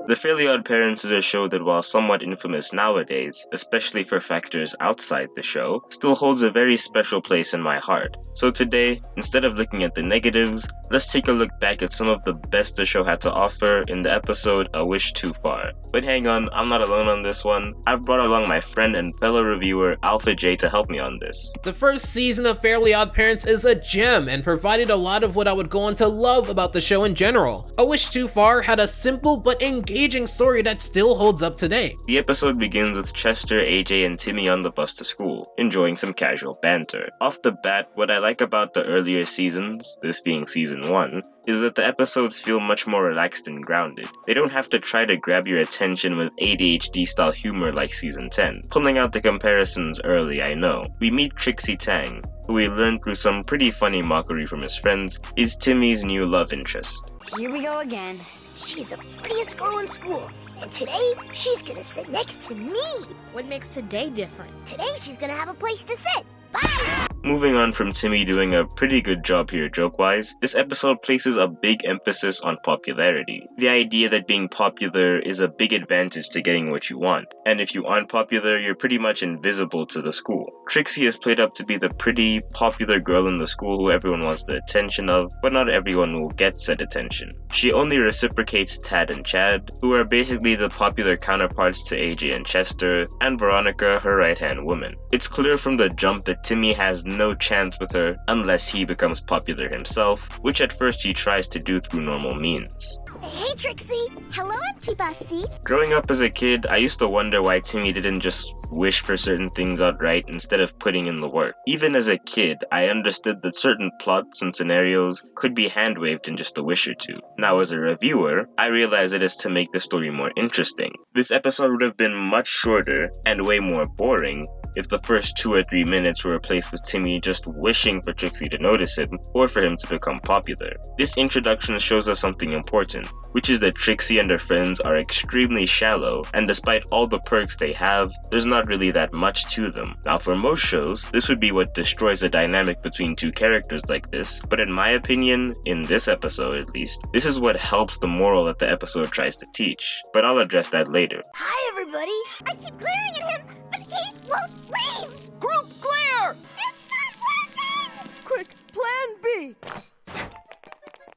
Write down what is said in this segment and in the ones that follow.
The Fairly OddParents is a show that, while somewhat infamous nowadays, especially for factors outside the show, still holds a very special place in my heart. So today, instead of looking at the negatives, let's take a look back at some of the best the show had to offer in the episode A Wish Too Far. But hang on, I'm not alone on this one. I've brought along my friend and fellow reviewer Alpha J to help me on this. The first season of Fairly OddParents is a gem and provided a lot of what I would go on to love about the show in general. A Wish Too Far had a simple but engaging story that still holds up today. The episode begins with Chester, AJ, and Timmy on the bus to school, enjoying some casual banter. Off the bat, what I like about the earlier seasons, this being season 1, is that the episodes feel much more relaxed and grounded. They don't have to try to grab your attention with ADHD-style humor like season 10. Pulling out the comparisons early, I know. We meet Trixie Tang, who we learn through some pretty funny mockery from his friends, is Timmy's new love interest. Here we go again. She's the prettiest girl in school, and today she's gonna sit next to me. What makes today different? Today she's gonna have a place to sit. Bye! Moving on from Timmy doing a pretty good job here joke-wise, this episode places a big emphasis on popularity. The idea that being popular is a big advantage to getting what you want, and if you aren't popular, you're pretty much invisible to the school. Trixie is played up to be the pretty, popular girl in the school who everyone wants the attention of, but not everyone will get said attention. She only reciprocates Tad and Chad, who are basically the popular counterparts to AJ and Chester, and Veronica, her right-hand woman. It's clear from the jump that Timmy has no chance with her unless he becomes popular himself, which at first he tries to do through normal means. Hey, Trixie. Hello, Empty Bussy. Growing up as a kid, I used to wonder why Timmy didn't just wish for certain things outright instead of putting in the work. Even as a kid, I understood that certain plots and scenarios could be hand-waved in just a wish or two. Now as a reviewer, I realize it is to make the story more interesting. This episode would have been much shorter and way more boring if the first 2 or 3 minutes were replaced with Timmy just wishing for Trixie to notice him or for him to become popular. This introduction shows us something important, which is that Trixie and her friends are extremely shallow, and despite all the perks they have, there's not really that much to them. Now for most shows, this would be what destroys a dynamic between two characters like this, but in my opinion, in this episode at least, this is what helps the moral that the episode tries to teach. But I'll address that later. Hi, everybody. I keep glaring at him, but he won't leave. Group glare! It's not working! Quick, plan B!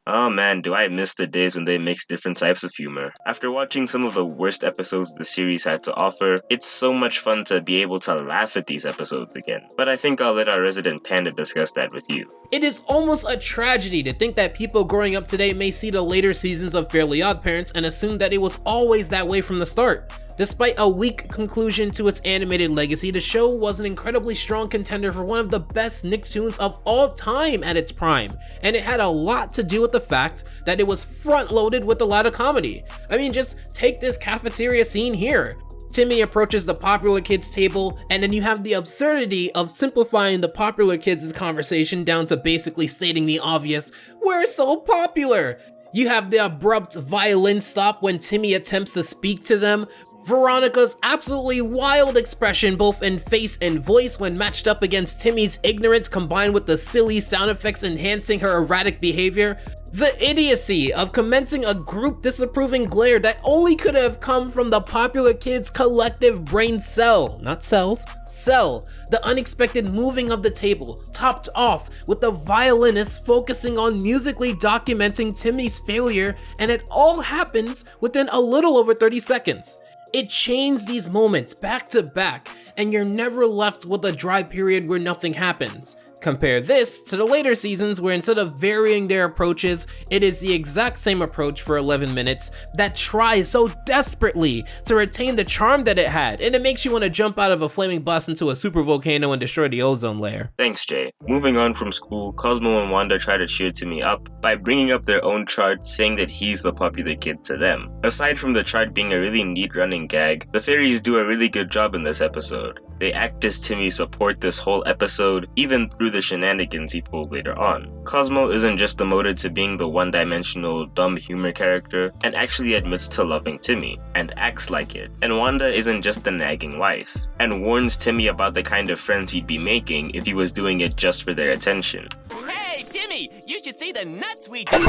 Oh man, do I miss the days when they mix different types of humor. After watching some of the worst episodes the series had to offer, it's so much fun to be able to laugh at these episodes again. But I think I'll let our resident panda discuss that with you. It is almost a tragedy to think that people growing up today may see the later seasons of Fairly OddParents and assume that it was always that way from the start. Despite a weak conclusion to its animated legacy, the show was an incredibly strong contender for one of the best Nicktoons of all time at its prime, and it had a lot to do with the fact that it was front-loaded with a lot of comedy. I mean, just take this cafeteria scene here. Timmy approaches the popular kids table, and then you have the absurdity of simplifying the popular kids' conversation down to basically stating the obvious, "We're so popular!" You have the abrupt violin stop when Timmy attempts to speak to them, Veronica's absolutely wild expression both in face and voice when matched up against Timmy's ignorance combined with the silly sound effects enhancing her erratic behavior, the idiocy of commencing a group disapproving glare that only could have come from the popular kids' collective brain cell, not cells, cell, the unexpected moving of the table, topped off with the violinist focusing on musically documenting Timmy's failure, and it all happens within a little over 30 seconds. It chains these moments back to back, and you're never left with a dry period where nothing happens. Compare this to the later seasons where instead of varying their approaches, it is the exact same approach for 11 minutes that tries so desperately to retain the charm that it had, and it makes you want to jump out of a flaming bus into a super volcano and destroy the ozone layer. Thanks, Jay. Moving on from school, Cosmo and Wanda try to cheer Timmy up by bringing up their own chart saying that he's the popular kid to them. Aside from the chart being a really neat running gag, the fairies do a really good job in this episode. They act as Timmy's support this whole episode, even through the shenanigans he pulled later on. Cosmo isn't just demoted to being the one-dimensional, dumb humor character, and actually admits to loving Timmy, and acts like it. And Wanda isn't just the nagging wife, and warns Timmy about the kind of friends he'd be making if he was doing it just for their attention. Hey, Timmy, you should see the nuts we just...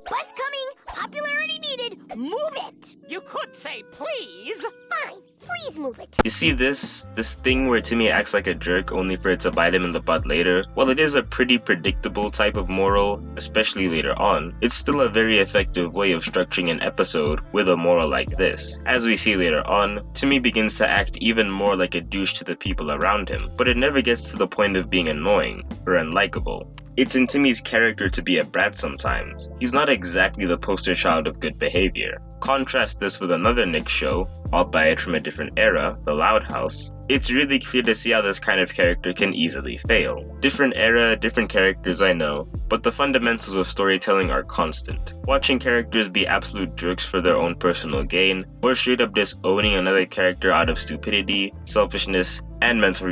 Bus coming! Popular Move it! You could say please. Fine, please move it. You see this thing where Timmy acts like a jerk only for it to bite him in the butt later? While it is a pretty predictable type of moral, especially later on, it's still a very effective way of structuring an episode with a moral like this. As we see later on, Timmy begins to act even more like a douche to the people around him, but it never gets to the point of being annoying or unlikable. It's in Timmy's character to be a brat sometimes. He's not exactly the poster child of good behavior. Contrast this with another Nick show, albeit from a different era, The Loud House. It's really clear to see how this kind of character can easily fail. Different era, different characters, I know, but the fundamentals of storytelling are constant. Watching characters be absolute jerks for their own personal gain, or straight up disowning another character out of stupidity, selfishness, and mental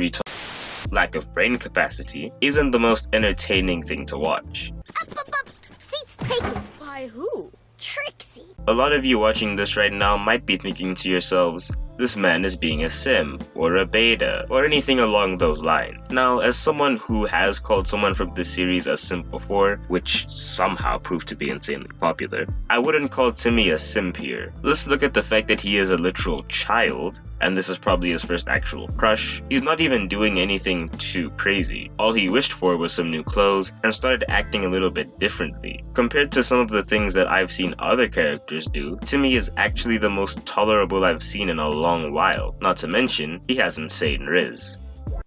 lack of brain capacity isn't the most entertaining thing to watch. Up! Seats taken. By who? Trixie. A lot of you watching this right now might be thinking to yourselves, this man is being a sim, or a beta, or anything along those lines. Now, as someone who has called someone from this series a simp before, which somehow proved to be insanely popular, I wouldn't call Timmy a simp here. Let's look at the fact that he is a literal child, and this is probably his first actual crush. He's not even doing anything too crazy. All he wished for was some new clothes, and started acting a little bit differently. Compared to some of the things that I've seen other characters do, Timmy is actually the most tolerable I've seen in a long while. Not to mention, he has insane riz.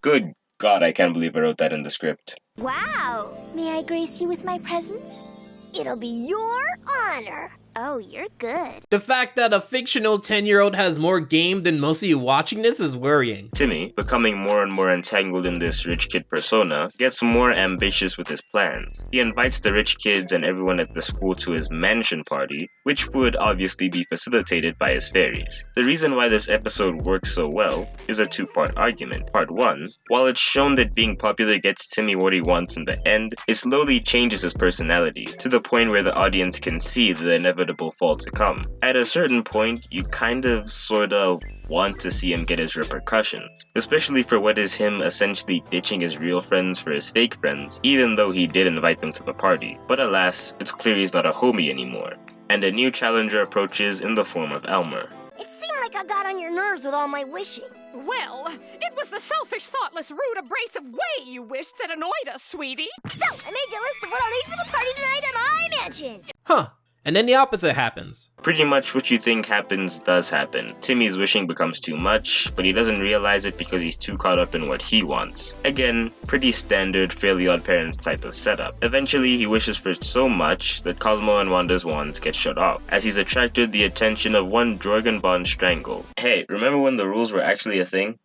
Good God, I can't believe I wrote that in the script. Wow. May I grace you with my presence? It'll be your honor. Oh, you're good. The fact that a fictional 10-year-old has more game than most of you watching this is worrying. Timmy, becoming more and more entangled in this rich kid persona, gets more ambitious with his plans. He invites the rich kids and everyone at the school to his mansion party, which would obviously be facilitated by his fairies. The reason why this episode works so well is a two-part argument. Part 1, while it's shown that being popular gets Timmy what he wants in the end, it slowly changes his personality, to the point where the audience can see the inevitable fall to come. At a certain point, you kind of sorta want to see him get his repercussions, especially for what is him essentially ditching his real friends for his fake friends, even though he did invite them to the party. But alas, it's clear he's not a homie anymore, and a new challenger approaches in the form of Elmer. It seemed like I got on your nerves with all my wishing. Well, it was the selfish, thoughtless, rude, abrasive way you wished that annoyed us, sweetie. So, I made your list of what I'll need for the party tonight at my mansion. Huh. And then the opposite happens. Pretty much what you think happens does happen. Timmy's wishing becomes too much, but he doesn't realize it because he's too caught up in what he wants. Again, pretty standard Fairly OddParents type of setup. Eventually, he wishes for so much that Cosmo and Wanda's wands get shut off, as he's attracted the attention of one Jorgen von Strangle. Hey, remember when the rules were actually a thing?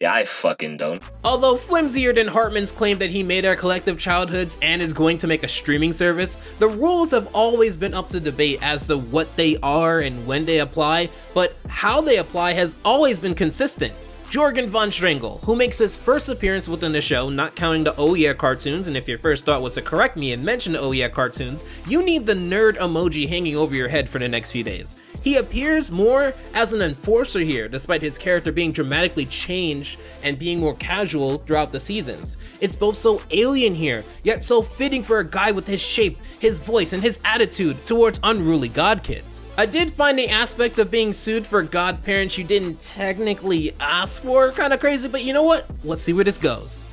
Yeah, I fucking don't. Although flimsier than Hartman's claim that he made our collective childhoods and is going to make a streaming service, the rules have always been up to debate as to what they are and when they apply, but how they apply has always been consistent. Jorgen von Strangle, who makes his first appearance within the show, not counting the Oh Yeah cartoons, and if your first thought was to correct me and mention the Oh Yeah cartoons, you need the nerd emoji hanging over your head for the next few days. He appears more as an enforcer here, despite his character being dramatically changed and being more casual throughout the seasons. It's both so alien here, yet so fitting for a guy with his shape, his voice, and his attitude towards unruly god kids. I did find the aspect of being sued for godparents you didn't technically ask for kinda crazy, but you know what? Let's see where this goes.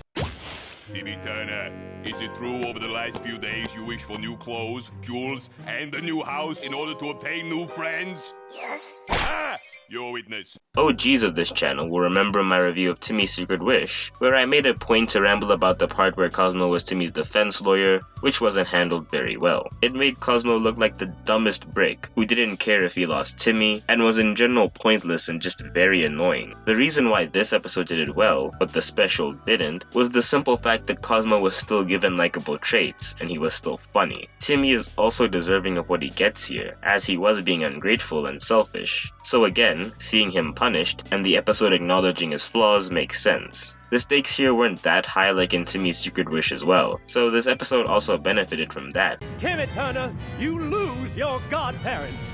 Timmy Turner, is it true over the last few days you wish for new clothes, jewels, and a new house in order to obtain new friends? Yes. Ah! Your witness. OGs of this channel will remember my review of Timmy's Secret Wish, where I made a point to ramble about the part where Cosmo was Timmy's defense lawyer, which wasn't handled very well. It made Cosmo look like the dumbest brick, who didn't care if he lost Timmy, and was in general pointless and just very annoying. The reason why this episode did it well, but the special didn't, was the simple fact that Cosmo was still given likable traits, and he was still funny. Timmy is also deserving of what he gets here, as he was being ungrateful and selfish. So again, seeing him punished, and the episode acknowledging his flaws makes sense. The stakes here weren't that high like in Timmy's Secret Wish as well, so this episode also benefited from that. Timmy Turner, you lose your godparents.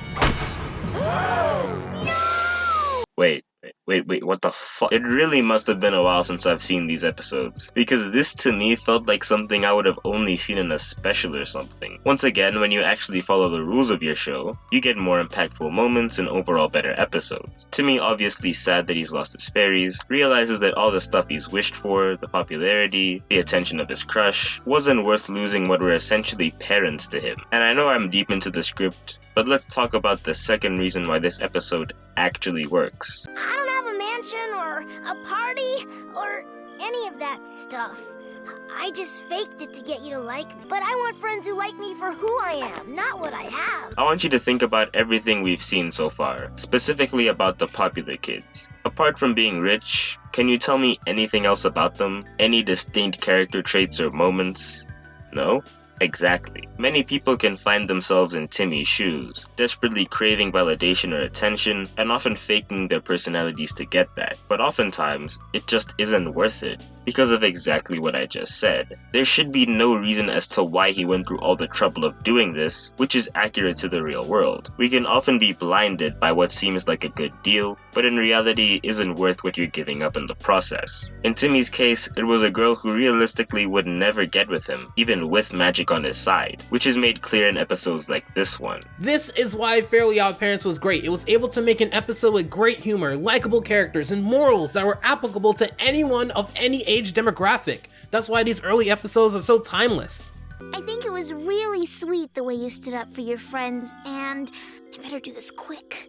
Wait. Wait, what the fuck? It really must have been a while since I've seen these episodes, because this to me felt like something I would have only seen in a special or something. Once again, when you actually follow the rules of your show, you get more impactful moments and overall better episodes. Timmy, obviously sad that he's lost his fairies, realizes that all the stuff he's wished for, the popularity, the attention of his crush, wasn't worth losing what were essentially parents to him. And I know I'm deep into the script, but let's talk about the second reason why this episode actually works. I don't have a mansion or a party or any of that stuff. I just faked it to get you to like me. But I want friends who like me for who I am, not what I have. I want you to think about everything we've seen so far, specifically about the popular kids. Apart from being rich, can you tell me anything else about them? Any distinct character traits or moments? No? Exactly. Many people can find themselves in Timmy's shoes, desperately craving validation or attention, and often faking their personalities to get that. But oftentimes, it just isn't worth it, because of exactly what I just said. There should be no reason as to why he went through all the trouble of doing this, which is accurate to the real world. We can often be blinded by what seems like a good deal, but in reality isn't worth what you're giving up in the process. In Timmy's case, it was a girl who realistically would never get with him, even with magic on his side, which is made clear in episodes like this one. This is why Fairly OddParents was great. It was able to make an episode with great humor, likable characters, and morals that were applicable to anyone of any age demographic. That's why these early episodes are so timeless. I think it was really sweet the way you stood up for your friends, and I better do this quick.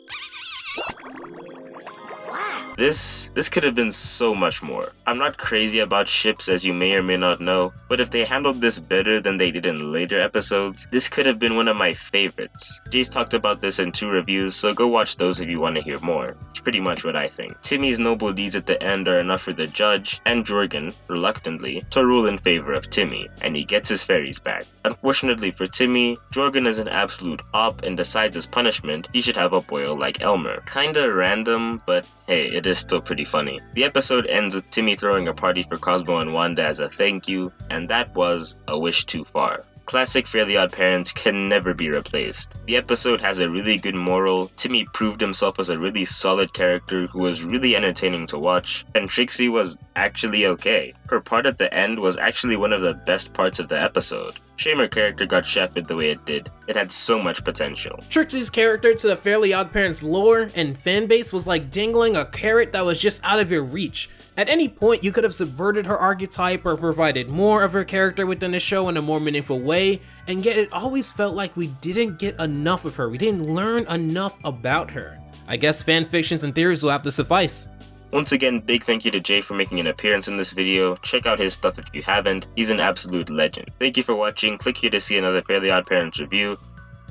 Wow. This could have been so much more. I'm not crazy about ships, as you may or may not know, but if they handled this better than they did in later episodes, this could have been one of my favorites. Jay's talked about this in 2 reviews, so go watch those if you want to hear more. It's pretty much what I think. Timmy's noble deeds at the end are enough for the judge, and Jorgen, reluctantly, to rule in favor of Timmy, and he gets his fairies back. Unfortunately for Timmy, Jorgen is an absolute op and decides as punishment, he should have a boil like Elmer. Kinda random, but hey, it is still pretty funny. The episode ends with Timmy throwing a party for Cosmo and Wanda as a thank you, and that was a wish too far. Classic Fairly OddParents can never be replaced. The episode has a really good moral, Timmy proved himself as a really solid character who was really entertaining to watch, and Trixie was actually okay. Her part at the end was actually one of the best parts of the episode. Shame her character got shafted the way it did. It had so much potential. Trixie's character to the Fairly OddParents lore and fanbase was like dangling a carrot that was just out of your reach. At any point, you could have subverted her archetype or provided more of her character within the show in a more meaningful way, and yet it always felt like we didn't get enough of her. We didn't learn enough about her. I guess fanfictions and theories will have to suffice. Once again, big thank you to Jay for making an appearance in this video. Check out his stuff if you haven't. He's an absolute legend. Thank you for watching. Click here to see another Fairly OddParents review.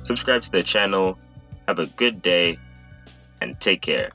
Subscribe to the channel. Have a good day, and take care.